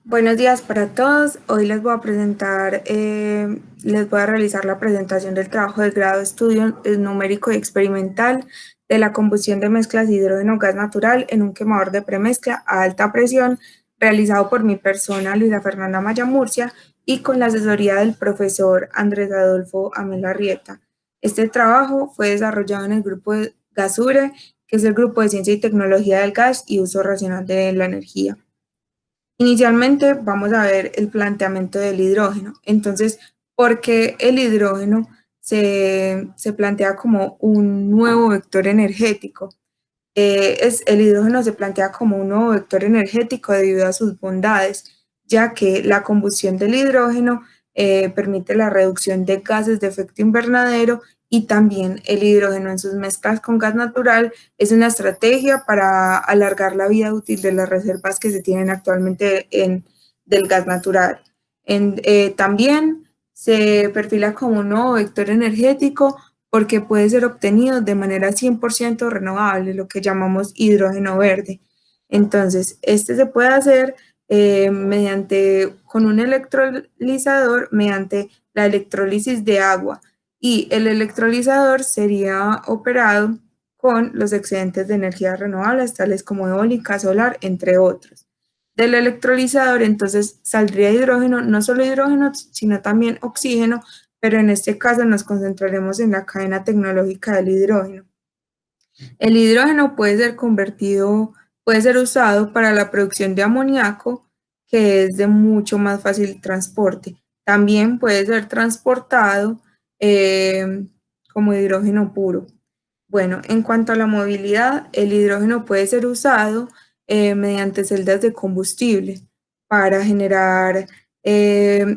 Buenos días para todos. Hoy les voy a realizar la presentación del trabajo de grado de estudio numérico y experimental de la combustión de mezclas de hidrógeno gas natural en un quemador de premezcla a alta presión, realizado por mi persona, Luisa Fernanda Maya Murcia, y con la asesoría del profesor Andrés Adolfo Amel Arrieta. Este trabajo fue desarrollado en el grupo de GASURE, que es el grupo de ciencia y tecnología del gas y uso racional de la energía. Inicialmente vamos a ver el planteamiento del hidrógeno. Entonces, ¿por qué el hidrógeno se plantea como un nuevo vector energético? El hidrógeno se plantea como un nuevo vector energético debido a sus bondades, ya que la combustión del hidrógeno permite la reducción de gases de efecto invernadero, y también el hidrógeno en sus mezclas con gas natural es una estrategia para alargar la vida útil de las reservas que se tienen actualmente del gas natural. También se perfila como un nuevo vector energético porque puede ser obtenido de manera 100% renovable, lo que llamamos hidrógeno verde. Entonces, este se puede hacer con un electrolizador mediante la electrólisis de agua, y el electrolizador sería operado con los excedentes de energías renovables, tales como eólica, solar, entre otros. Del electrolizador entonces saldría hidrógeno, no solo hidrógeno, sino también oxígeno, pero en este caso nos concentraremos en la cadena tecnológica del hidrógeno. El hidrógeno puede ser usado para la producción de amoníaco, que es de mucho más fácil transporte. También puede ser transportado como hidrógeno puro. Bueno, en cuanto a la movilidad, el hidrógeno puede ser usado mediante celdas de combustible para generar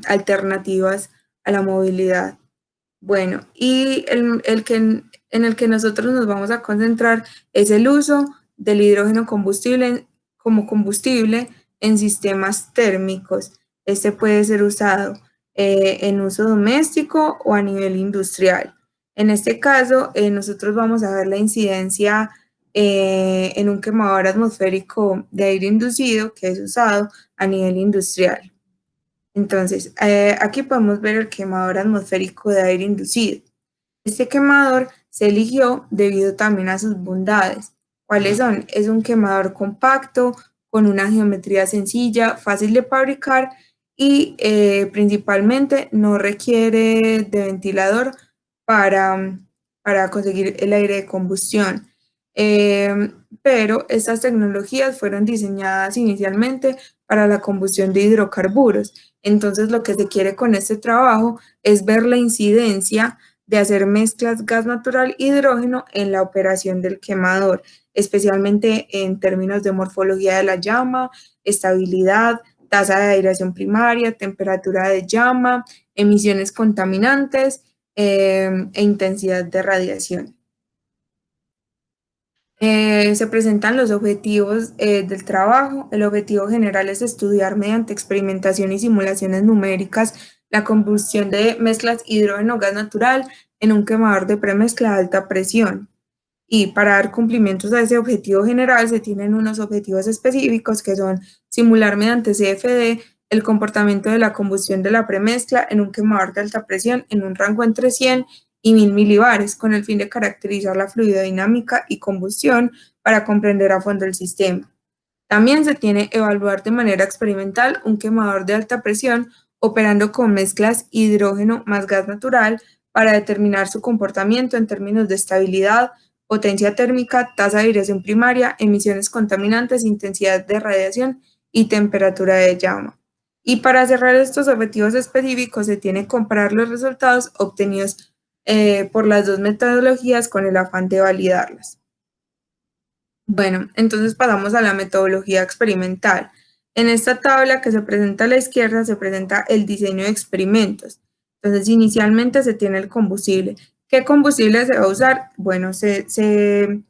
alternativas a la movilidad. Bueno, y en el que nosotros nos vamos a concentrar es el uso del hidrógeno combustible como combustible en sistemas térmicos. Este puede ser usado en uso doméstico o a nivel industrial. En este caso, nosotros vamos a ver la incidencia en un quemador atmosférico de aire inducido que es usado a nivel industrial. Entonces, aquí podemos ver el quemador atmosférico de aire inducido. Este quemador se eligió debido también a sus bondades. ¿Cuáles son? Es un quemador compacto, con una geometría sencilla, fácil de fabricar y principalmente no requiere de ventilador para, para conseguir el aire de combustión. Pero estas tecnologías fueron diseñadas inicialmente para la combustión de hidrocarburos. Entonces, lo que se quiere con este trabajo es ver la incidencia de hacer mezclas gas natural hidrógeno en la operación del quemador, especialmente en términos de morfología de la llama, estabilidad, tasa de aireación primaria, temperatura de llama, emisiones contaminantes e intensidad de radiación. Se presentan los objetivos del trabajo. El objetivo general es estudiar mediante experimentación y simulaciones numéricas la combustión de mezclas hidrógeno-gas natural en un quemador de premezcla a alta presión. Y para dar cumplimientos a ese objetivo general se tienen unos objetivos específicos que son simular mediante CFD el comportamiento de la combustión de la premezcla en un quemador de alta presión en un rango entre 100 y 1000 milibares, con el fin de caracterizar la fluidodinámica y combustión para comprender a fondo el sistema. También se tiene evaluar de manera experimental un quemador de alta presión operando con mezclas hidrógeno más gas natural para determinar su comportamiento en términos de estabilidad, potencia térmica, tasa de aireación primaria, emisiones contaminantes, intensidad de radiación y temperatura de llama. Y para cerrar estos objetivos específicos se tiene que comparar los resultados obtenidos por las dos metodologías con el afán de validarlas. Bueno, entonces pasamos a la metodología experimental. En esta tabla que se presenta a la izquierda se presenta el diseño de experimentos. Entonces, inicialmente se tiene el combustible. ¿Qué combustible se va a usar? Bueno, se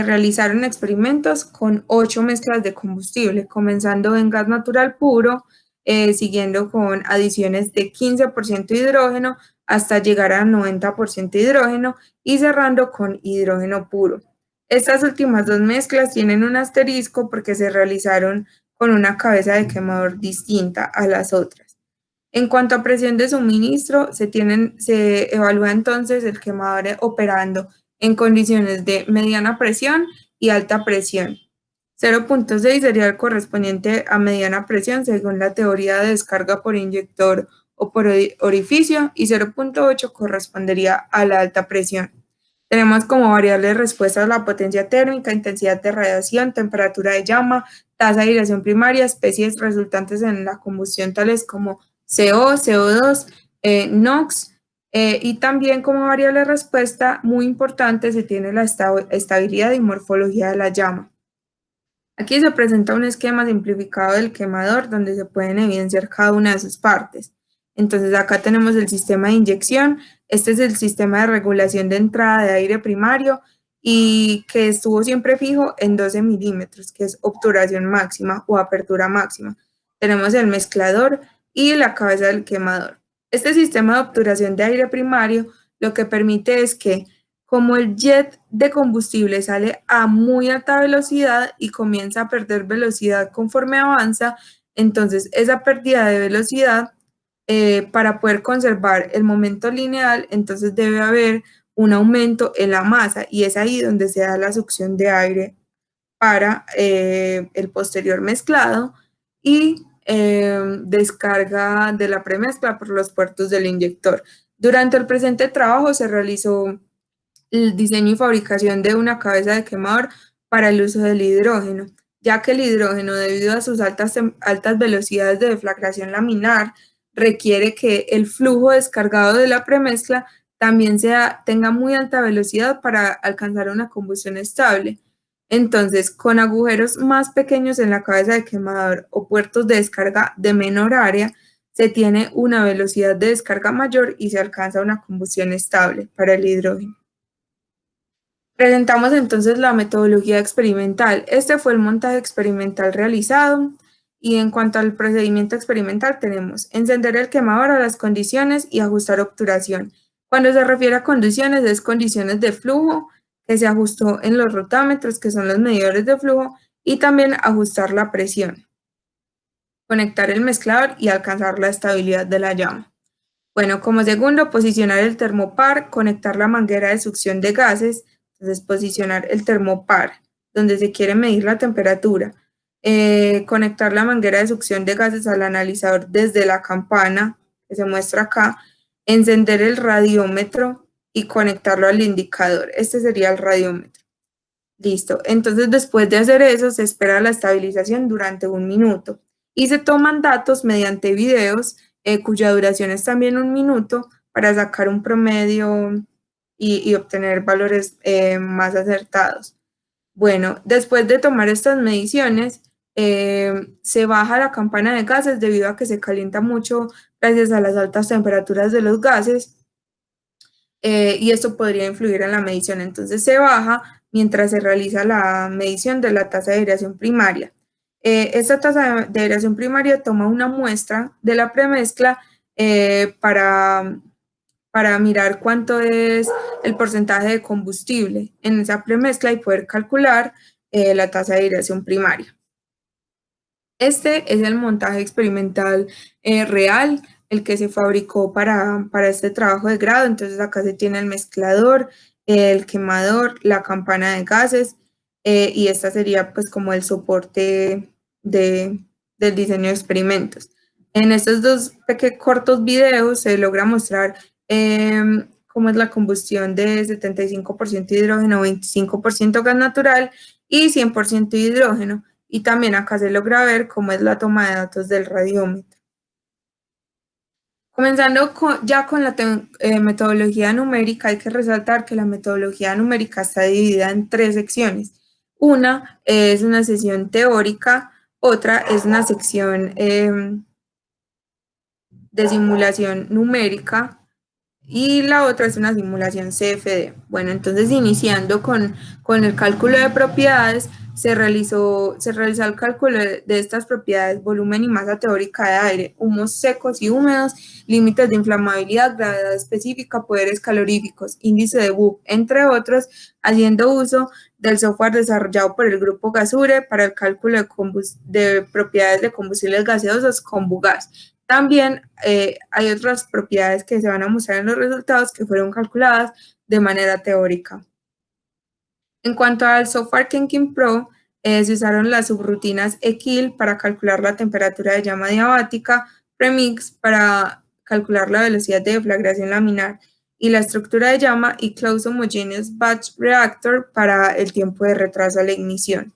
realizaron experimentos con 8 mezclas de combustible, comenzando en gas natural puro, siguiendo con adiciones de 15% hidrógeno hasta llegar a 90% hidrógeno y cerrando con hidrógeno puro. Estas últimas dos mezclas tienen un asterisco porque se realizaron con una cabeza de quemador distinta a las otras. En cuanto a presión de suministro, se evalúa entonces el quemador operando en condiciones de mediana presión y alta presión. 0.6 sería el correspondiente a mediana presión según la teoría de descarga por inyector o por orificio, y 0.8 correspondería a la alta presión. Tenemos como variables respuestas la potencia térmica, intensidad de radiación, temperatura de llama, tasa de aireación primaria, especies resultantes en la combustión tales como CO, CO2, NOx, y también como variable respuesta muy importante se tiene la estabilidad y morfología de la llama. Aquí se presenta un esquema simplificado del quemador donde se pueden evidenciar cada una de sus partes. Entonces acá tenemos el sistema de inyección, este es el sistema de regulación de entrada de aire primario y que estuvo siempre fijo en 12 milímetros, que es obturación máxima o apertura máxima. Tenemos el mezclador y la cabeza del quemador. Este sistema de obturación de aire primario lo que permite es que como el jet de combustible sale a muy alta velocidad y comienza a perder velocidad conforme avanza, entonces esa pérdida de velocidad, para poder conservar el momento lineal, entonces debe haber un aumento en la masa y es ahí donde se da la succión de aire para el posterior mezclado y descarga de la premezcla por los puertos del inyector. Durante el presente trabajo se realizó el diseño y fabricación de una cabeza de quemador para el uso del hidrógeno, ya que el hidrógeno, debido a sus altas velocidades de deflagración laminar, requiere que el flujo descargado de la premezcla también tenga muy alta velocidad para alcanzar una combustión estable. Entonces, con agujeros más pequeños en la cabeza de quemador o puertos de descarga de menor área, se tiene una velocidad de descarga mayor y se alcanza una combustión estable para el hidrógeno. Presentamos entonces la metodología experimental. Este fue el montaje experimental realizado y en cuanto al procedimiento experimental tenemos encender el quemador a las condiciones y ajustar obturación. Cuando se refiere a condiciones, es condiciones de flujo que se ajustó en los rotámetros, que son los medidores de flujo, y también ajustar la presión. Conectar el mezclador y alcanzar la estabilidad de la llama. Bueno, como segundo, posicionar el termopar, conectar la manguera de succión de gases. Entonces, posicionar el termopar, donde se quiere medir la temperatura. Conectar la manguera de succión de gases al analizador desde la campana, que se muestra acá. Encender el radiómetro y conectarlo al indicador. Este sería el radiómetro. Listo. Entonces, después de hacer eso, se espera la estabilización durante 1 minuto. Y se toman datos mediante videos, cuya duración es también 1 minuto, para sacar un promedio y obtener valores más acertados. Bueno, después de tomar estas mediciones, se baja la campana de gases debido a que se calienta mucho gracias a las altas temperaturas de los gases, y esto podría influir en la medición. Entonces se baja mientras se realiza la medición de la tasa de aireación primaria. Esta tasa de aireación primaria toma una muestra de la premezcla para mirar cuánto es el porcentaje de combustible en esa premezcla y poder calcular la tasa de aireación primaria. Este es el montaje experimental real, el que se fabricó para este trabajo de grado. Entonces acá se tiene el mezclador, el quemador, la campana de gases, y esta sería pues como el soporte del diseño de experimentos. En estos dos cortos videos se logra mostrar cómo es la combustión de 75% hidrógeno, 25% gas natural y 100% hidrógeno. Y también acá se logra ver cómo es la toma de datos del radiómetro. Comenzando ya con la metodología numérica, hay que resaltar que la metodología numérica está dividida en 3 secciones. Una es una sección teórica, otra es una sección de simulación numérica y la otra es una simulación CFD. Bueno, entonces iniciando con el cálculo de propiedades, se realizó el cálculo de estas propiedades: volumen y masa teórica de aire, humos secos y húmedos, límites de inflamabilidad, gravedad específica, poderes caloríficos, índice de Wood, entre otros, haciendo uso del software desarrollado por el grupo Gasure para el cálculo de propiedades de combustibles gaseosos CombuGas. También hay otras propiedades que se van a mostrar en los resultados que fueron calculadas de manera teórica. En cuanto al software Kenkin Pro, se usaron las subrutinas EKIL para calcular la temperatura de llama diabática, Premix para calcular la velocidad de deflagración laminar y la estructura de llama, y Close Homogeneous Batch Reactor para el tiempo de retraso a la ignición.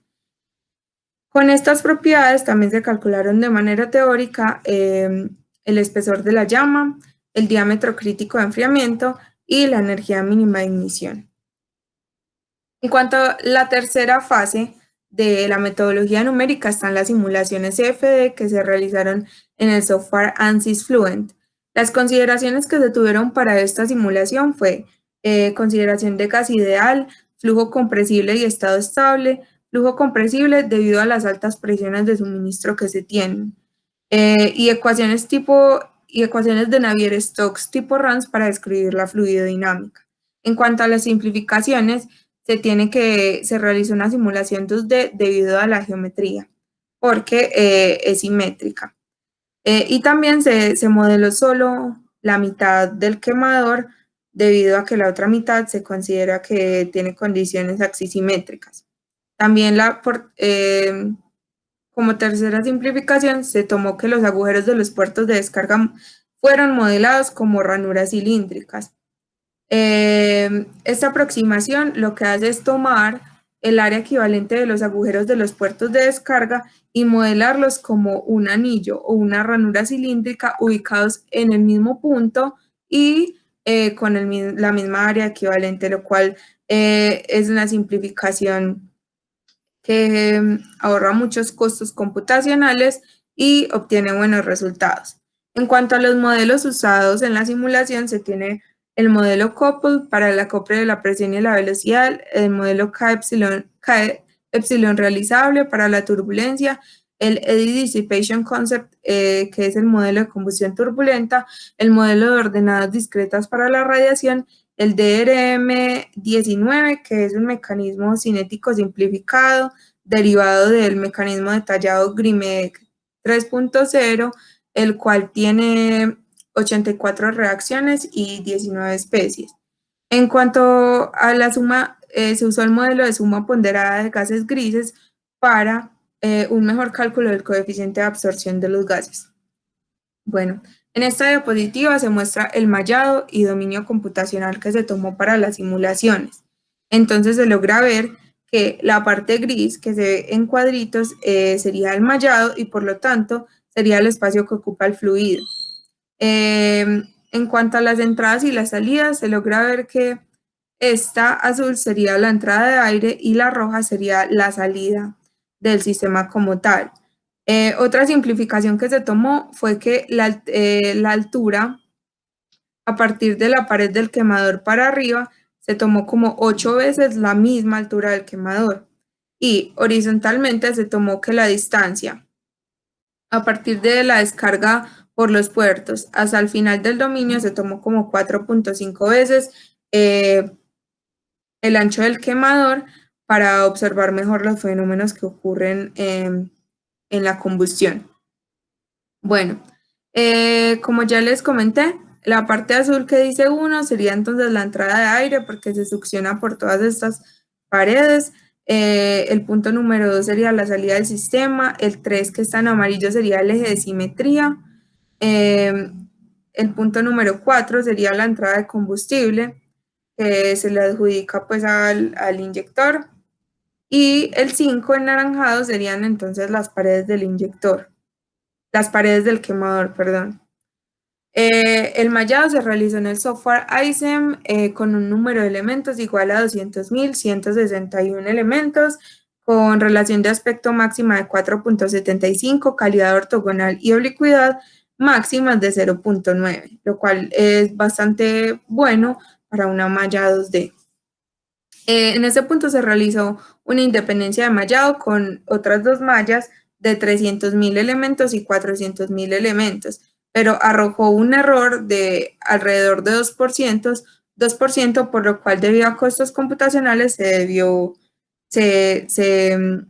Con estas propiedades también se calcularon de manera teórica el espesor de la llama, el diámetro crítico de enfriamiento y la energía mínima de ignición. En cuanto a la tercera fase de la metodología numérica, están las simulaciones CFD que se realizaron en el software ANSYS Fluent. Las consideraciones que se tuvieron para esta simulación fue consideración de gas ideal, flujo compresible y estado estable, flujo compresible debido a las altas presiones de suministro que se tienen, y ecuaciones de Navier-Stokes tipo RANS para describir la fluidodinámica. En cuanto a las simplificaciones, se realizó una simulación 2D debido a la geometría, porque es simétrica. Y también se modeló solo la mitad del quemador, debido a que la otra mitad se considera que tiene condiciones axisimétricas. También como tercera simplificación, se tomó que los agujeros de los puertos de descarga fueron modelados como ranuras cilíndricas. Esta aproximación lo que hace es tomar el área equivalente de los agujeros de los puertos de descarga y modelarlos como un anillo o una ranura cilíndrica ubicados en el mismo punto y con la misma área equivalente, lo cual es una simplificación que ahorra muchos costos computacionales y obtiene buenos resultados. En cuanto a los modelos usados en la simulación, se tiene el modelo coupled para el acople de la presión y la velocidad, el modelo K-epsilon realizable para la turbulencia, el Eddy Dissipation Concept, que es el modelo de combustión turbulenta, el modelo de ordenadas discretas para la radiación, el DRM-19, que es un mecanismo cinético simplificado derivado del mecanismo detallado GRIMEC 3.0, el cual tiene 84 reacciones y 19 especies. En cuanto a la suma, se usó el modelo de suma ponderada de gases grises para un mejor cálculo del coeficiente de absorción de los gases. Bueno, en esta diapositiva se muestra el mallado y dominio computacional que se tomó para las simulaciones. Entonces se logra ver que la parte gris que se ve en cuadritos sería el mallado y por lo tanto sería el espacio que ocupa el fluido. En cuanto a las entradas y las salidas, se logra ver que esta azul sería la entrada de aire y la roja sería la salida del sistema como tal. Otra simplificación que se tomó fue que la altura a partir de la pared del quemador para arriba se tomó como 8 veces la misma altura del quemador, y horizontalmente se tomó que la distancia a partir de la descarga por los puertos hasta el final del dominio se tomó como 4.5 veces el ancho del quemador para observar mejor los fenómenos que ocurren en la combustión. Bueno, como ya les comenté, la parte azul que dice 1 sería entonces la entrada de aire porque se succiona por todas estas paredes. El punto número 2 sería la salida del sistema. El 3 que está en amarillo sería el eje de simetría. El punto número 4 sería la entrada de combustible que se le adjudica pues al inyector. Y el 5 en naranjado serían entonces las paredes del inyector. Las paredes del quemador, perdón. El mallado se realizó en el software ISEM con un número de elementos igual a 200.161 elementos, con relación de aspecto máxima de 4.75, calidad ortogonal y oblicuidad máximas de 0.9, lo cual es bastante bueno para una malla 2D. En ese punto se realizó una independencia de mallado con otras dos mallas de 300.000 elementos y 400.000 elementos, pero arrojó un error de alrededor de 2%, por lo cual debido a costos computacionales se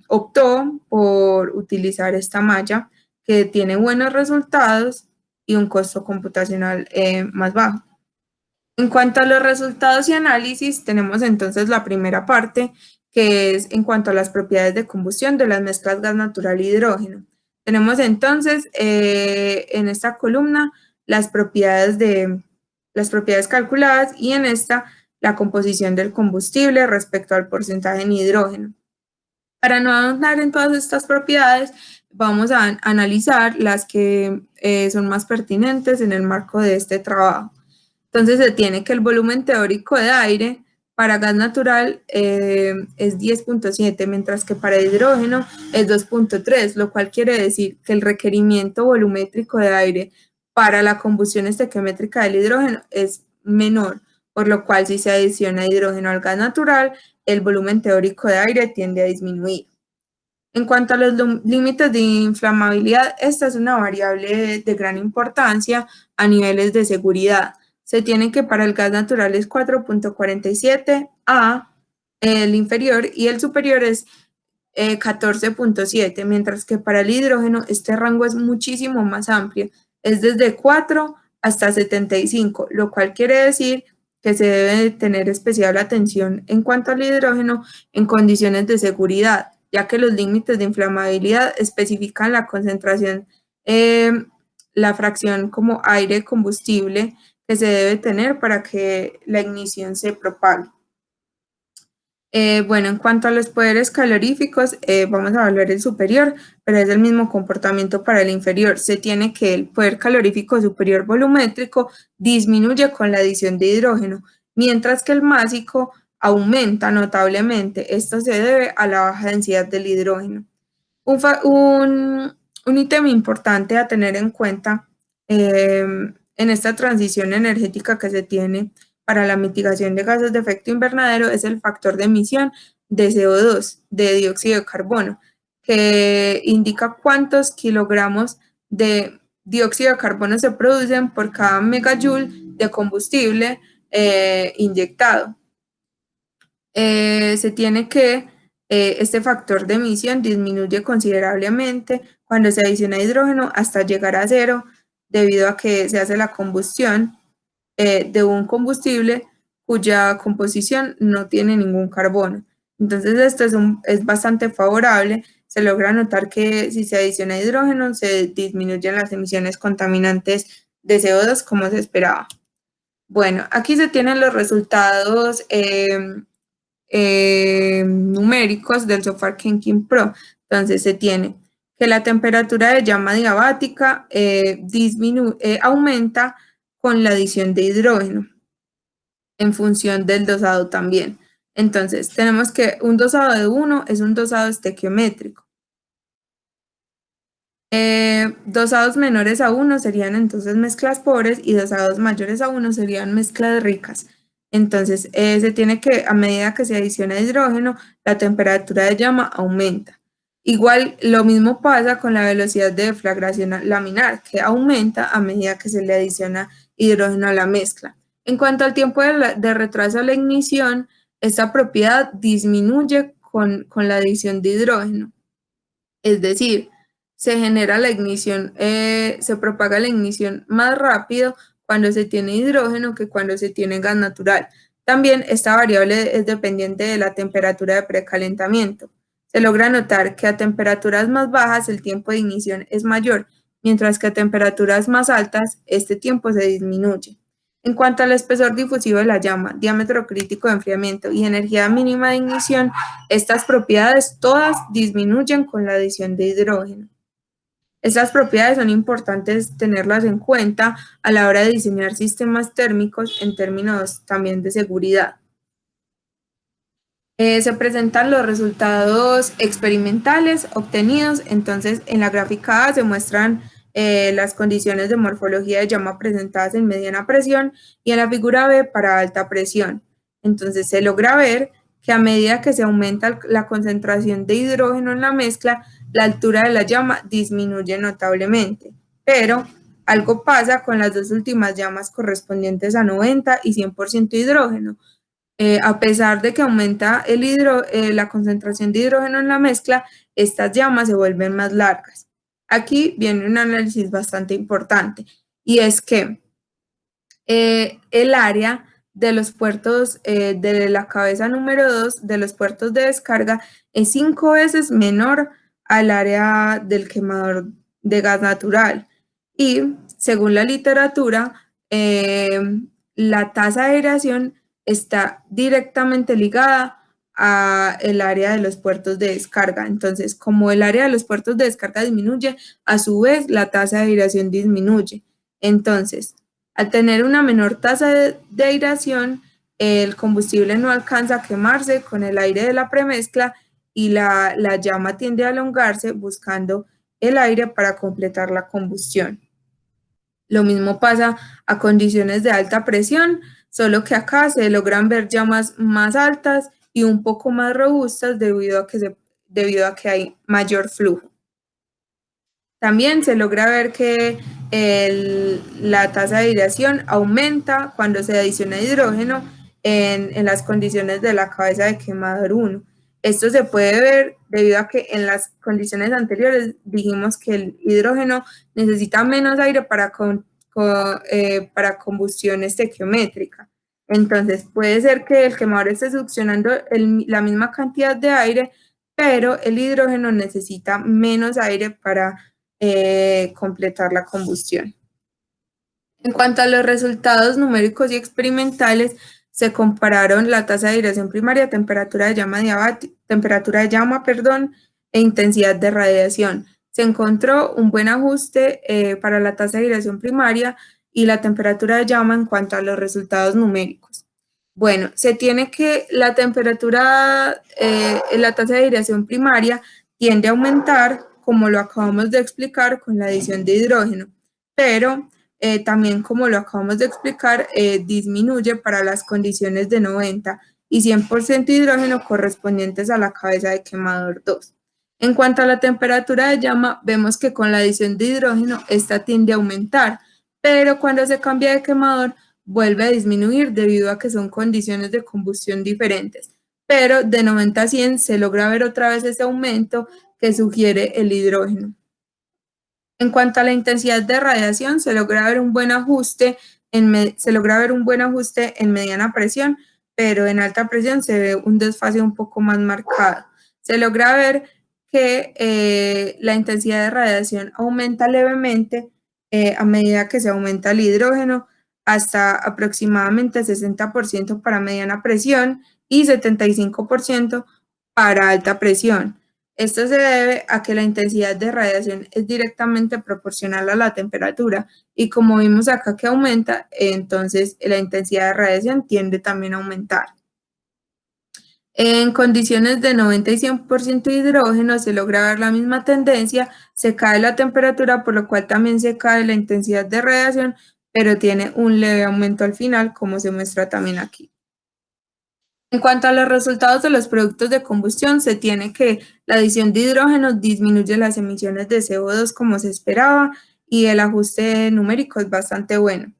optó por utilizar esta malla que tiene buenos resultados y un costo computacional más bajo. En cuanto a los resultados y análisis, tenemos entonces la primera parte, que es en cuanto a las propiedades de combustión de las mezclas gas natural e hidrógeno. Tenemos entonces en esta columna las propiedades calculadas y en esta la composición del combustible respecto al porcentaje en hidrógeno. Para no ahondar en todas estas propiedades, vamos a analizar las que son más pertinentes en el marco de este trabajo. Entonces se tiene que el volumen teórico de aire para gas natural es 10.7, mientras que para hidrógeno es 2.3, lo cual quiere decir que el requerimiento volumétrico de aire para la combustión estequiométrica del hidrógeno es menor, por lo cual si se adiciona hidrógeno al gas natural, el volumen teórico de aire tiende a disminuir. En cuanto a los límites de inflamabilidad, esta es una variable de gran importancia a niveles de seguridad. Se tiene que para el gas natural es 4.47 A, el inferior, y el superior es 14.7, mientras que para el hidrógeno este rango es muchísimo más amplio, es desde 4 hasta 75, lo cual quiere decir que se debe tener especial atención en cuanto al hidrógeno en condiciones de seguridad, ya que los límites de inflamabilidad especifican la concentración, la fracción como aire combustible que se debe tener para que la ignición se propague. Bueno, en cuanto a los poderes caloríficos, vamos a evaluar el superior, pero es el mismo comportamiento para el inferior. Se tiene que el poder calorífico superior volumétrico disminuye con la adición de hidrógeno, mientras que el másico aumenta notablemente. Esto se debe a la baja densidad del hidrógeno. Un ítem importante a tener en cuenta en esta transición energética que se tiene para la mitigación de gases de efecto invernadero es el factor de emisión de CO2, de dióxido de carbono, que indica cuántos kilogramos de dióxido de carbono se producen por cada megajoule de combustible inyectado. Se tiene que este factor de emisión disminuye considerablemente cuando se adiciona hidrógeno hasta llegar a cero, debido a que se hace la combustión de un combustible cuya composición no tiene ningún carbono. Entonces esto es bastante favorable. Se logra notar que si se adiciona hidrógeno se disminuyen las emisiones contaminantes de CO2 como se esperaba. Bueno, aquí se tienen los resultados numéricos del software Kenkin Pro. Entonces se tiene que la temperatura de llama diabática aumenta con la adición de hidrógeno en función del dosado también. Entonces tenemos que un dosado de 1 es un dosado estequiométrico. Dosados menores a 1 serían entonces mezclas pobres y dosados mayores a 1 serían mezclas ricas. Entonces se tiene que, a medida que se adiciona hidrógeno, la temperatura de llama aumenta. Igual lo mismo pasa con la velocidad de deflagración laminar, que aumenta a medida que se le adiciona hidrógeno a la mezcla. En cuanto al tiempo de retraso a la ignición, esta propiedad disminuye con la adición de hidrógeno. Es decir, se genera la ignición, se propaga la ignición más rápido cuando se tiene hidrógeno que cuando se tiene gas natural. También esta variable es dependiente de la temperatura de precalentamiento. Se logra notar que a temperaturas más bajas el tiempo de ignición es mayor, mientras que a temperaturas más altas este tiempo se disminuye. En cuanto al espesor difusivo de la llama, diámetro crítico de enfriamiento y energía mínima de ignición, estas propiedades todas disminuyen con la adición de hidrógeno. Estas propiedades son importantes tenerlas en cuenta a la hora de diseñar sistemas térmicos en términos también de seguridad. Se presentan los resultados experimentales obtenidos. Entonces, en la gráfica A se muestran las condiciones de morfología de llama presentadas en mediana presión y en la figura B para alta presión. Entonces, se logra ver que a medida que se aumenta la concentración de hidrógeno en la mezcla, la altura de la llama disminuye notablemente. Pero algo pasa con las dos últimas llamas correspondientes a 90 y 100% hidrógeno. A pesar de que aumenta la concentración de hidrógeno en la mezcla, estas llamas se vuelven más largas. Aquí viene un análisis bastante importante, y es que el área de los puertos de la cabeza número 2 de los puertos de descarga es 5 veces menor al área del quemador de gas natural. Y según la literatura, la tasa de aireación está directamente ligada a el área de los puertos de descarga. Entonces, como el área de los puertos de descarga disminuye, a su vez la tasa de aireación disminuye. Entonces, al tener una menor tasa de aireación, el combustible no alcanza a quemarse con el aire de la premezcla y la llama tiende a elongarse buscando el aire para completar la combustión. Lo mismo pasa a condiciones de alta presión, solo que acá se logran ver llamas más altas y un poco más robustas debido a que hay mayor flujo. También se logra ver que la tasa de aireación aumenta cuando se adiciona hidrógeno en las condiciones de la cabeza de quemador 1. Esto se puede ver debido a que en las condiciones anteriores dijimos que el hidrógeno necesita menos aire para combustión estequiométrica. Entonces puede ser que el quemador esté succionando la misma cantidad de aire, pero el hidrógeno necesita menos aire para completar la combustión. En cuanto a los resultados numéricos y experimentales, se compararon la tasa de aireación primaria, temperatura de llama e intensidad de radiación. Se encontró un buen ajuste para la tasa de aireación primaria y la temperatura de llama en cuanto a los resultados numéricos. Bueno, se tiene que la temperatura, la tasa de aireación primaria tiende a aumentar, como lo acabamos de explicar, con la adición de hidrógeno, pero también, como lo acabamos de explicar, disminuye para las condiciones de 90 y 100% hidrógeno correspondientes a la cabeza de quemador 2. En cuanto a la temperatura de llama, vemos que con la adición de hidrógeno, esta tiende a aumentar, pero cuando se cambia de quemador, vuelve a disminuir debido a que son condiciones de combustión diferentes. Pero de 90 a 100 se logra ver otra vez ese aumento que sugiere el hidrógeno. En cuanto a la intensidad de radiación, se logra ver un buen ajuste en mediana presión, pero en alta presión se ve un desfase un poco más marcado. Se logra ver que la intensidad de radiación aumenta levemente a medida que se aumenta el hidrógeno, hasta aproximadamente 60% para mediana presión y 75% para alta presión. Esto se debe a que la intensidad de radiación es directamente proporcional a la temperatura, y como vimos acá que aumenta, entonces la intensidad de radiación tiende también a aumentar. En condiciones de 90 y 100% de hidrógeno se logra ver la misma tendencia, se cae la temperatura, por lo cual también se cae la intensidad de radiación, pero tiene un leve aumento al final, como se muestra también aquí. En cuanto a los resultados de los productos de combustión, se tiene que la adición de hidrógeno disminuye las emisiones de CO2 como se esperaba, y el ajuste numérico es bastante bueno.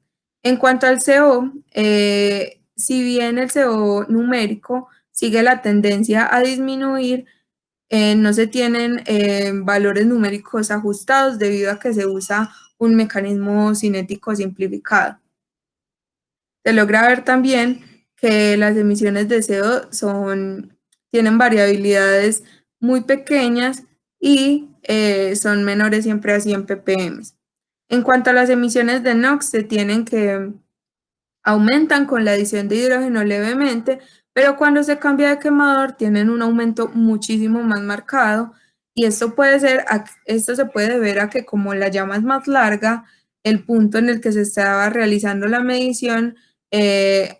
En cuanto al CO, si bien el CO numérico sigue la tendencia a disminuir, no se tienen valores numéricos ajustados debido a que se usa un mecanismo cinético simplificado. Se logra ver también que las emisiones de CO tienen variabilidades muy pequeñas y son menores siempre a 100 ppm. En cuanto a las emisiones de NOx, se tienen que aumentan con la adición de hidrógeno levemente, pero cuando se cambia de quemador tienen un aumento muchísimo más marcado, y esto se puede deber a que como la llama es más larga, el punto en el que se estaba realizando la medición,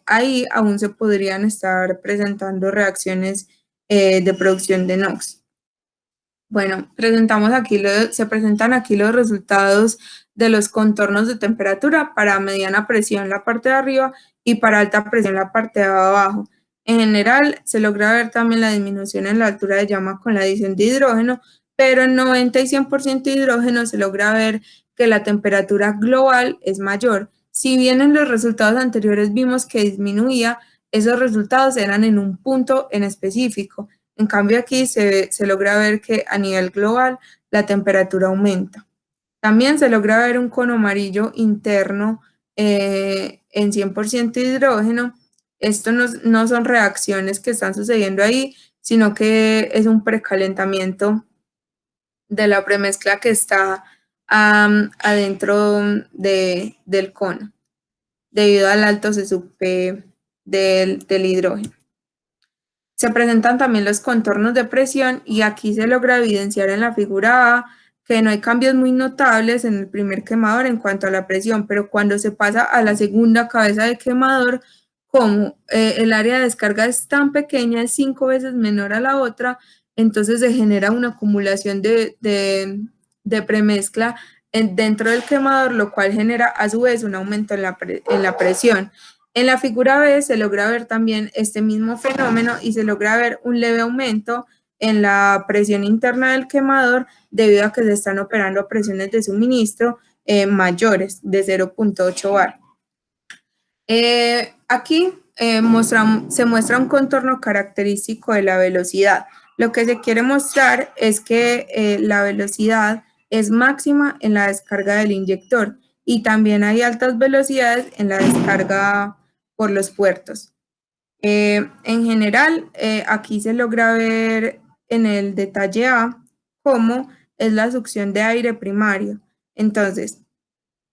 ahí aún se podrían estar presentando reacciones de producción de NOx. Bueno, se presentan aquí los resultados de los contornos de temperatura para mediana presión la parte de arriba y para alta presión la parte de abajo. En general, se logra ver también la disminución en la altura de llama con la adición de hidrógeno, pero en 90 y 100% de hidrógeno se logra ver que la temperatura global es mayor. Si bien en los resultados anteriores vimos que disminuía, esos resultados eran en un punto en específico. En cambio aquí se logra ver que a nivel global la temperatura aumenta. También se logra ver un cono amarillo interno en 100% de hidrógeno. Esto no son reacciones que están sucediendo ahí, sino que es un precalentamiento de la premezcla que está adentro del cono, debido al alto CSUP del hidrógeno. Se presentan también los contornos de presión y aquí se logra evidenciar en la figura A que no hay cambios muy notables en el primer quemador en cuanto a la presión, pero cuando se pasa a la segunda cabeza de quemador, como el área de descarga es tan pequeña, es 5 veces menor a la otra, entonces se genera una acumulación de premezcla dentro del quemador, lo cual genera a su vez un aumento en la presión. En la figura B se logra ver también este mismo fenómeno y se logra ver un leve aumento en la presión interna del quemador debido a que se están operando a presiones de suministro mayores de 0.8 bar. Aquí se muestra un contorno característico de la velocidad. Lo que se quiere mostrar es que la velocidad es máxima en la descarga del inyector y también hay altas velocidades en la descarga por los puertos. En general, aquí se logra ver en el detalle A cómo es la succión de aire primario. Entonces,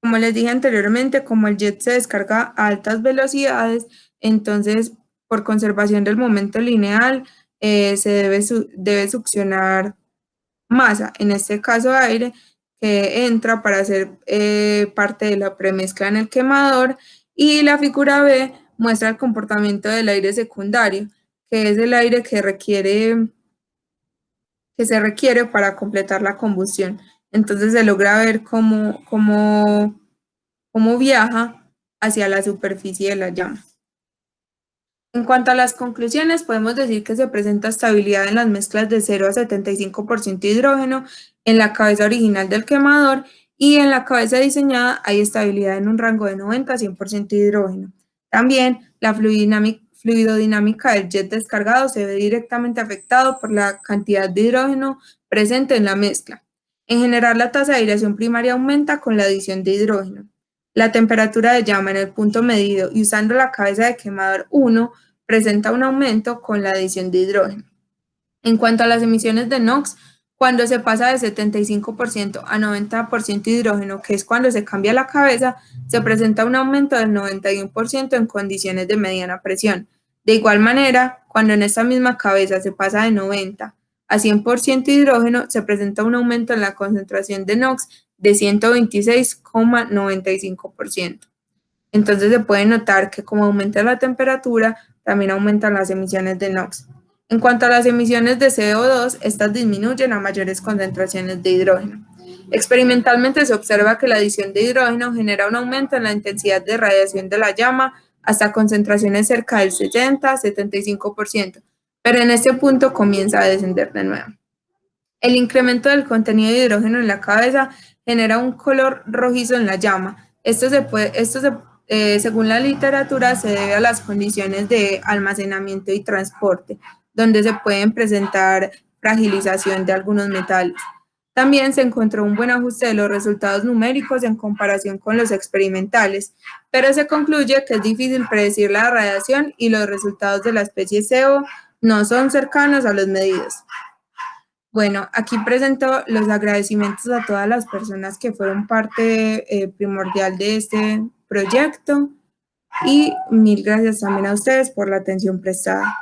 como les dije anteriormente, como el jet se descarga a altas velocidades, entonces por conservación del momento lineal se debe succionar masa, en este caso aire, que entra para hacer parte de la premezcla en el quemador, y la figura B muestra el comportamiento del aire secundario, que es el aire que se requiere para completar la combustión. Entonces se logra ver cómo viaja hacia la superficie de la llama. En cuanto a las conclusiones, podemos decir que se presenta estabilidad en las mezclas de 0 a 75% de hidrógeno en la cabeza original del quemador, y en la cabeza diseñada hay estabilidad en un rango de 90 a 100% de hidrógeno. También la fluidodinámica del jet descargado se ve directamente afectado por la cantidad de hidrógeno presente en la mezcla. En general, la tasa de aireación primaria aumenta con la adición de hidrógeno. La temperatura de llama en el punto medido y usando la cabeza de quemador 1 presenta un aumento con la adición de hidrógeno. En cuanto a las emisiones de NOx, cuando se pasa de 75% a 90% de hidrógeno, que es cuando se cambia la cabeza, se presenta un aumento del 91% en condiciones de mediana presión. De igual manera, cuando en esta misma cabeza se pasa de 90 a 100% de hidrógeno, se presenta un aumento en la concentración de NOx de 126,95%. Entonces se puede notar que como aumenta la temperatura, también aumentan las emisiones de NOx. En cuanto a las emisiones de CO2, estas disminuyen a mayores concentraciones de hidrógeno. Experimentalmente se observa que la adición de hidrógeno genera un aumento en la intensidad de radiación de la llama hasta concentraciones cerca del 60-75%, pero en este punto comienza a descender de nuevo. El incremento del contenido de hidrógeno en la cabeza genera un color rojizo en la llama. Según la literatura, se debe a las condiciones de almacenamiento y transporte, donde se pueden presentar fragilización de algunos metales. También se encontró un buen ajuste de los resultados numéricos en comparación con los experimentales, pero se concluye que es difícil predecir la radiación y los resultados de la especie CO no son cercanos a los medidos. Bueno, aquí presento los agradecimientos a todas las personas que fueron parte primordial de este proyecto, y mil gracias también a ustedes por la atención prestada.